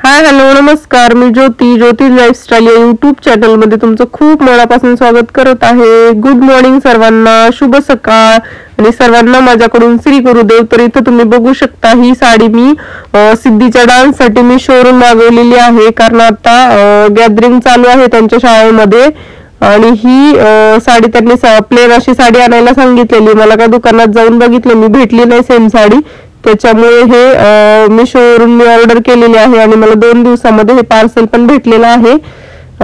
Hi hello नमस्कार, मी ज्योती lifestyle या YouTube channel मध्ये तुमचं खूप मनापासून स्वागत करत आहे। गुड मॉर्निंग सर्वांना, शुभ सकाळ आणि सर्वांना माझ्याकडून श्री गुरुदेव। तर इथं तुम्ही बघू शकता ही साडी मी सिद्धीच्या डान्स साठी मी शोरूम मागवलेली आहे, कारण आता गॅदरिंग चालू आहे त्यांच्या शाळेमध्ये आणि ही साडी त्यांनी प्लेन अशी साडी आणायला सांगितलेली। मला का दुकानात जाऊन बघितलं, मी भेटली नाही सेम साडी, त्याच्यामुळे हे मी शोरूम मी ऑर्डर केलेली आहे आणि मला 2 दिवसामध्ये हे पार्सल पण भेटलेलं आहे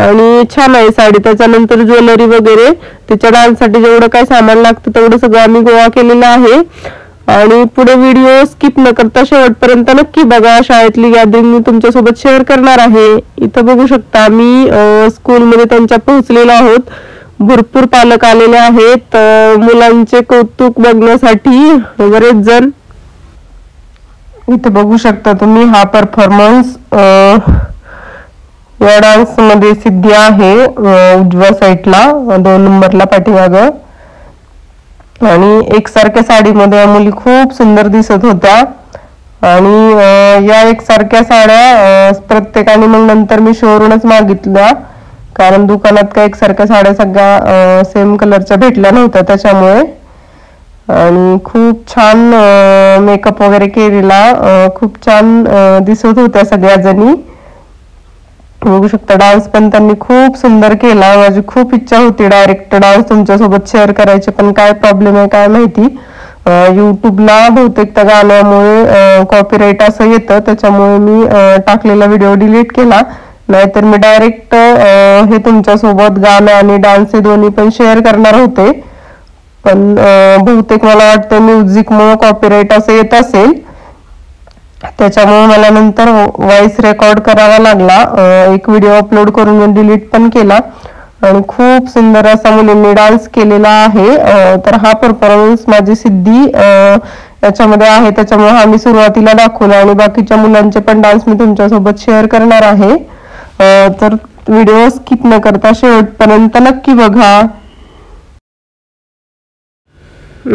आणि छान आहे साडी। त्याच्यानंतर ज्वेलरी वगैरे त्याच्या डान्ससाठी जेवढं काय सामान लागतं तेवढं सगळं आम्ही गोळा केलेलं आहे आणि पुढे व्हिडिओ स्किप न करता शेवटपर्यंत नक्की बघा। शाळेतली गॅदरिंग मी तुमच्यासोबत शेअर करणार आहे। इथं बघू शकता मी स्कूलमध्ये त्यांच्या पोहोचलेलो आहोत। भरपूर पालक आलेले आहेत मुलांचे कौतुक बघण्यासाठी। बरेच जण इथे बघू शकता तुम्ही हा परफॉर्मन्स या डान्स मध्ये सिद्धी आहे उजव्या साईडला 2 नंबरला पाठीमागं आणि एकसारख्या साडीमध्ये या मुली खूप सुंदर दिसत होत्या आणि या एकसारख्या साड्या प्रत्येकाने मग नंतर मी शोरूमच मागितल्या, कारण दुकानात काय एकसारख्या साड्या सगळ्या सेम कलरच्या भेटल्या नव्हत्या त्याच्यामुळे। आणि खूप छान मेकअप वगैरे केलेला, खूप छान दिसत होत्या सगळ्या जणी। बघू शकता डान्स पण त्यांनी खूप सुंदर केला। माझी खूप इच्छा होती डायरेक्ट डान्स तुमच्यासोबत शेअर करायची, पण काय प्रॉब्लेम आहे काय माहिती, युट्यूबला बहुतेक त्या गाण्यामुळे कॉपीराईट असं येतं, त्याच्यामुळे मी टाकलेला व्हिडिओ डिलीट केला। नाहीतर मी डायरेक्ट हे तुमच्यासोबत गाणं आणि डान्स हे दोन्ही पण शेअर करणार होते, पण बहुतेक मला वाटतं म्युझिक मुळे कॉपीराईट असं येत असेल, त्याच्यामुळे मला नंतर व्हॉइस रेकॉर्ड करावा लागला। एक व्हिडिओ अपलोड करून डिलीट पण केला आणि खूप सुंदर असा मुलींनी डान्स केलेला आहे। तर हा परफॉर्मन्स माझी सिद्धी याच्यामध्ये आहे, त्याच्यामुळे हा मी सुरुवातीला दाखवला आणि बाकीच्या मुलांचे पण डान्स मी तुमच्यासोबत शेअर करणार आहे। तर व्हिडिओ स्किप न करता शेवटपर्यंत नक्की बघा।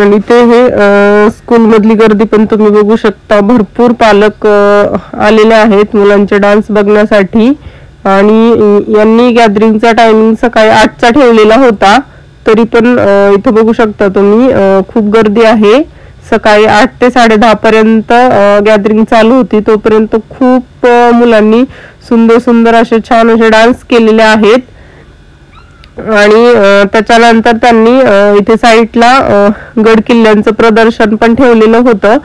आणि ते हे स्कूल मधली गर्दी पण तुम्ही बघू शकता, भरपूर पालक आलेले आहेत मुलांचे डान्स बघण्यासाठी आणि यांनी गॅदरिंगचा टायमिंग सकाळी 8चा ठेवलेला होता, तरी पण इथे बघू शकता तुम्ही खूप गर्दी आहे। सकाळी 8 ते 10:30 पर्यंत गॅदरिंग चालू होती, तोपर्यंत खूप मुलांनी सुंदर सुंदर असे छान असे डान्स केलेले आहेत आणि त्याच्यानंतर त्यांनी इथे साईडला गड किल्ल्यांचं प्रदर्शन पण ठेवलेलं होतं,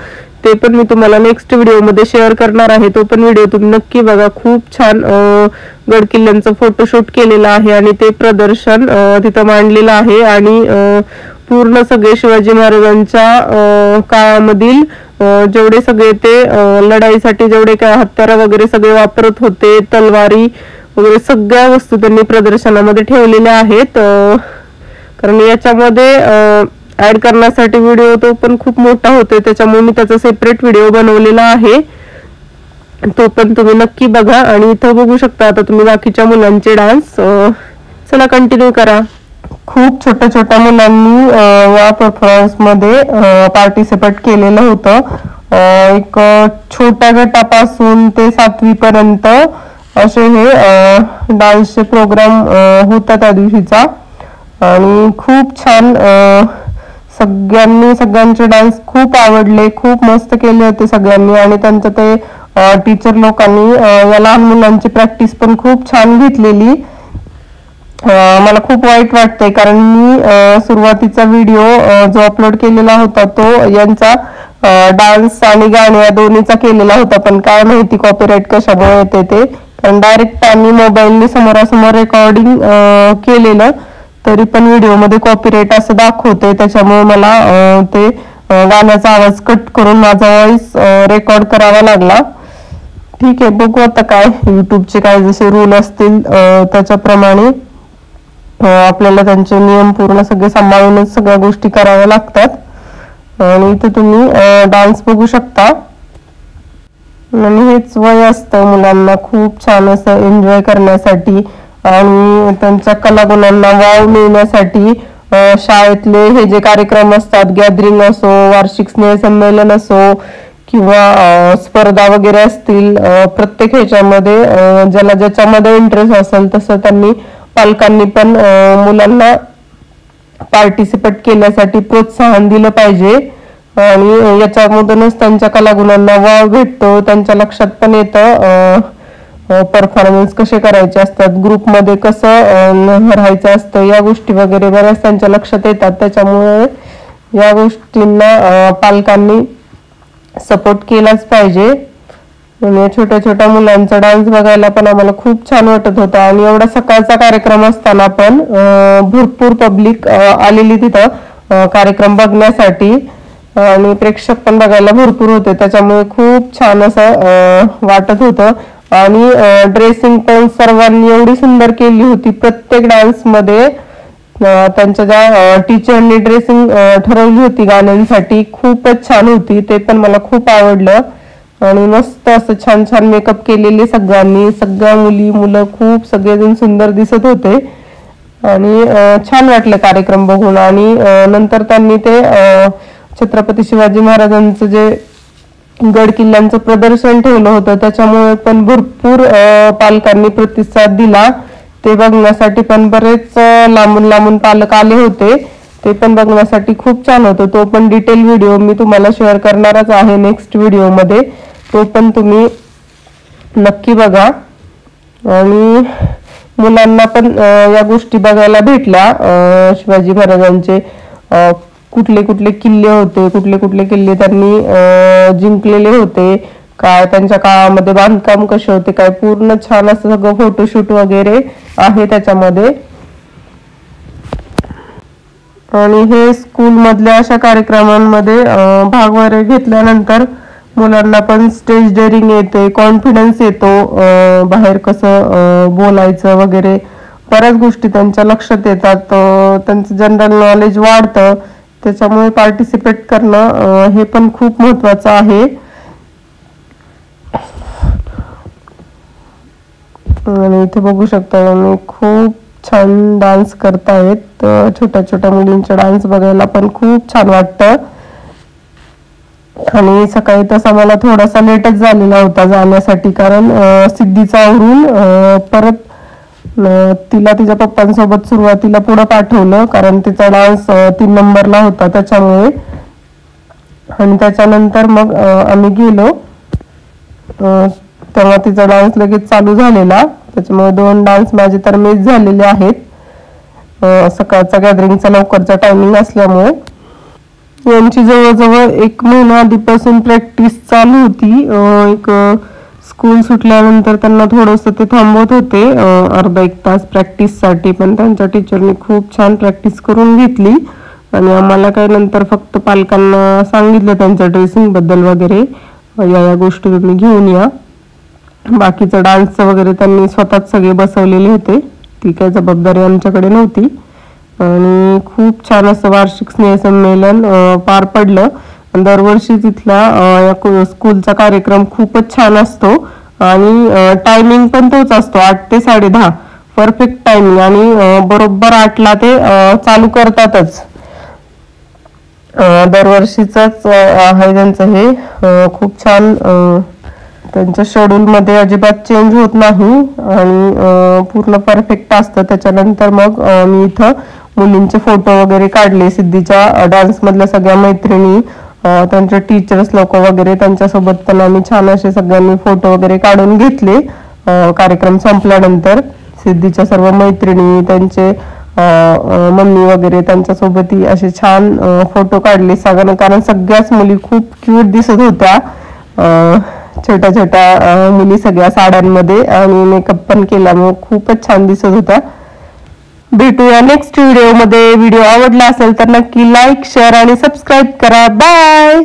ते पण मी तुम्हाला नेक्स्ट व्हिडिओ मध्ये शेअर करणार आहे। तो पण व्हिडिओ तुम्ही नक्की बघा। खूप छान गड किल्ल्यांचं फोटोशूट केलेलं आहे आणि ते प्रदर्शन तिथं मांडलेलं आहे आणि पूर्ण सगळे शिवाजी महाराजांच्या काळामधील जेवढे सगळे ते लढाईसाठी जेवढे काय हत्यार वगैरे सगळे वापरत होते, तलवारी वगैरे सगळ्या वस्तू त्यांनी प्रदर्शनामध्ये ठेवलेल्या आहेत। कारण याच्यामध्ये ऍड करण्यासाठी व्हिडिओ तो पण खूप मोठा होतोय, त्याच्यामुळे मी त्याचा सेपरेट व्हिडिओ बनवलेला आहे, तो पण तुम्ही नक्की बघा। आणि इथं बघू शकता आता तुम्ही बाकीच्या मुलांचे डान्स। चला कंटिन्यू करा। खूप छोट्या छोट्या मुलांनी या परफॉर्मन्स मध्ये पार्टिसिपेट केलेलं होतं। एक छोट्या गटापासून ते 7वी पर्यंत असे हे डान्सचे प्रोग्राम होता त्या दिवशीचा आणि खूप छान सगळ्यांचे डान्स खूप आवडले, खूप मस्त केले होते सगळ्यांनी आणि त्यांचं ते टीचर लोकांनी या लहान मुलांची प्रॅक्टिस पण खूप छान घेतलेली। मला खूप वाईट वाटतंय, कारण मी सुरुवातीचा व्हिडिओ जो अपलोड केलेला होता तो यांचा डान्स आणि गाणे या दोन्हीचा केलेला होता, पण काय माहिती कॉपीराईट कशामुळे येते ते, कारण डायरेक्ट आम्ही मोबाईलने समोरासमोर रेकॉर्डिंग केलेलं तरी पण व्हिडिओ मध्ये कॉपीराईट असं दाखवतंय, त्याच्यामुळे मला ते गाण्याचा आवाज कट करून माझा व्हॉइस रेकॉर्ड करावा लागला। ठीक आहे, बघू आता काय युट्यूबचे काय जसे रूल असतील त्याच्याप्रमाणे आपल्याला त्यांचे नियम पूर्ण सगळे सांभाळूनच सगळ्या गोष्टी कराव्या लागतात। आणि इथे तुम्ही डान्स बघू शकता आणि हेच वय असतं मुलांना खूप छान असं एन्जॉय करण्यासाठी आणि त्यांच्या कलागुणांना वाव मिळण्यासाठी। शाळेतले हे जे कार्यक्रम असतात, गॅदरिंग असो, वार्षिक स्नेह संमेलन असो किंवा स्पर्धा वगैरे असतील, प्रत्येक ह्याच्यामध्ये ज्याला ज्याच्यामध्ये इंटरेस्ट असेल तसं त्यांनी पालकांनी पण मुलांना पार्टिसिपेट केल्यासाठी प्रोत्साहन दिलं पाहिजे आणि याच्यामधूनच त्यांच्या कलागुणांना वाव भेटतो, त्यांच्या लक्षात पण येतं परफॉर्मन्स कसे करायचे असतात, ग्रुपमध्ये कसं राहायचं असतं, या गोष्टी वगैरे बऱ्याच त्यांच्या लक्षात येतात. त्याच्यामुळे या गोष्टींना पालकांनी सपोर्ट केलाच पाहिजे. आणि छोट्या छोट्या मुलांचा डान्स बघायला पण आम्हाला खूप छान वाटत होता आणि एवढा सकाळचा कार्यक्रम असताना पण भरपूर पब्लिक आलेली तिथं कार्यक्रम बघण्यासाठी आणि प्रेक्षक पण बघायला भरपूर होते. त्याच्यामुळे खूप छान असं वाटत होतं आणि ड्रेसिंग पण सर्वांनी एवढी सुंदर केली होती. प्रत्येक डान्समध्ये त्यांच्या ज्या टीचरनी ड्रेसिंग ठरवली होती गाण्यांसाठी खूपच छान होती. ते पण मला खूप आवडलं आणि मस्त असं छान छान मेकअप केलेले सगळ्यांनी, सगळ्या मुलं खूप सगळेजण सुंदर दिसत होते आणि छान वाटलं कार्यक्रम बघून. आणि नंतर त्यांनी ते छत्रपती शिवाजी महाराजांचं जे गड किल्ल्यांचं प्रदर्शन ठेवलं होतं त्याच्यामुळे पण भरपूर पालकांनी प्रतिसाद दिला. ते बघण्यासाठी पण बरेच लांबून लांबून पालक आले होते. ते पण बघण्यासाठी खूप छान होतं. तो पण डिटेल व्हिडिओ मी तुम्हाला शेअर करणारच आहे नेक्स्ट व्हिडिओमध्ये, तो पण तुम्ही नक्की बघा. आणि मुलांना पण या गोष्टी बघायला भेटल्या. शिवाजी महाराजांचे कुठले कुठले किल्ले होते, कुठले कुठले किल्ले त्यांनी जिंकलेले होते, काय त्यांच्या काळामध्ये बांधकाम कसे होते, काय पूर्ण छान असं सगळं फोटोशूट वगैरे आहे त्याच्यामध्ये. आणि हे स्कूल मधल्या अशा कार्यक्रमांमध्ये भाग वगैरे घेतल्यानंतर मुलांना पण स्टेज डेअरिंग येते, कॉन्फिडन्स येतो, बाहेर कसं बोलायचं वगैरे बऱ्याच गोष्टी त्यांच्या लक्षात येतात, त्यांचं जनरल नॉलेज वाढतं. त्याच्यामुळे पार्टिसिपेट करणं हे पण खूप महत्वाचं आहे. आणि इथे बघू शकता मी खूप छान डान्स करतायत. छोट्या छोट्या मुलींचे डान्स बघायला पण खूप छान वाटतं. आणि सकाळी तसा मला थोडासा लेटच झालेला होता जाण्यासाठी, कारण सिद्धीचा आवरून परत तिला तिच्या पप्पांसोबत सुरुवातीला पुढे पाठवलं, कारण तिचा डान्स 3 नंबरला होता त्याच्यामुळे. आणि त्याच्यानंतर मग आम्ही गेलो तेव्हा तिचा डान्स लगेच चालू झालेला. त्याच्यामुळे 2 डान्स माझे तर मिस झालेले आहेत सकाळचा गॅदरिंगचा लवकरचा टायमिंग असल्यामुळे. यांची जवळजवळ 1 महिना आधीपासून प्रॅक्टिस चालू होती. एक स्कूल सुटल्यानंतर त्यांना थोडंसं ते थांबवत होते अर्धा 1 तास प्रॅक्टिससाठी, पण त्यांच्या टीचरनी खूप छान प्रॅक्टिस करून घेतली. आणि आम्हाला काय नंतर फक्त पालकांना सांगितलं त्यांच्या ड्रेसिंग बद्दल वगैरे, या गोष्टी तुम्ही घेऊन या. बाकीचं डान्सचं वगैरे त्यांनी स्वतःच सगळे बसवलेले होते, ती काही जबाबदारी आमच्याकडे नव्हती. आणि खूप छान असं वार्षिक स्नेहसंमेलन पार पडलं. दरवर्षी तिथला स्कूलचा कार्यक्रम खूपच छान असतो आणि टायमिंग पण तोच असतो 8 ते 10:30 परफेक्ट टायमिंग. आणि बरोबर 8ला ते चालू करतातच. दरवर्षीच आहे त्यांचं हे खूप छान. त्यांच्या शेड्यूल मध्ये अजिबात चेंज होत नाही आणि पूर्ण परफेक्ट असतं. त्याच्यानंतर मग मी इथं मुलींचे फोटो वगैरे काढले, सिद्धीच्या डान्स मधल्या सगळ्या मैत्रिणी, त्यांचे टीचर्स लोक वगैरे, त्यांच्यासोबत पण आम्ही छान असे सगळ्यांनी फोटो वगैरे काढून घेतले. कार्यक्रम संपल्यानंतर सिद्धीच्या सर्व मैत्रिणी, त्यांचे मम्मी वगैरे त्यांच्यासोबतही असे छान फोटो काढले सगळ्यांना, कारण सगळ्याच मुली खूप क्यूट दिसत होत्या. छोट्या छोट्या मुली सगळ्या साड्यांमध्ये आणि मेकअप पण केल्यामुळे खूपच छान दिसत होत्या. भेटूया नेक्स्ट व्हिडिओमध्ये. व्हिडिओ आवडला असेल तर नक्की लाईक, शेअर आणि सबस्क्राईब करा. बाय.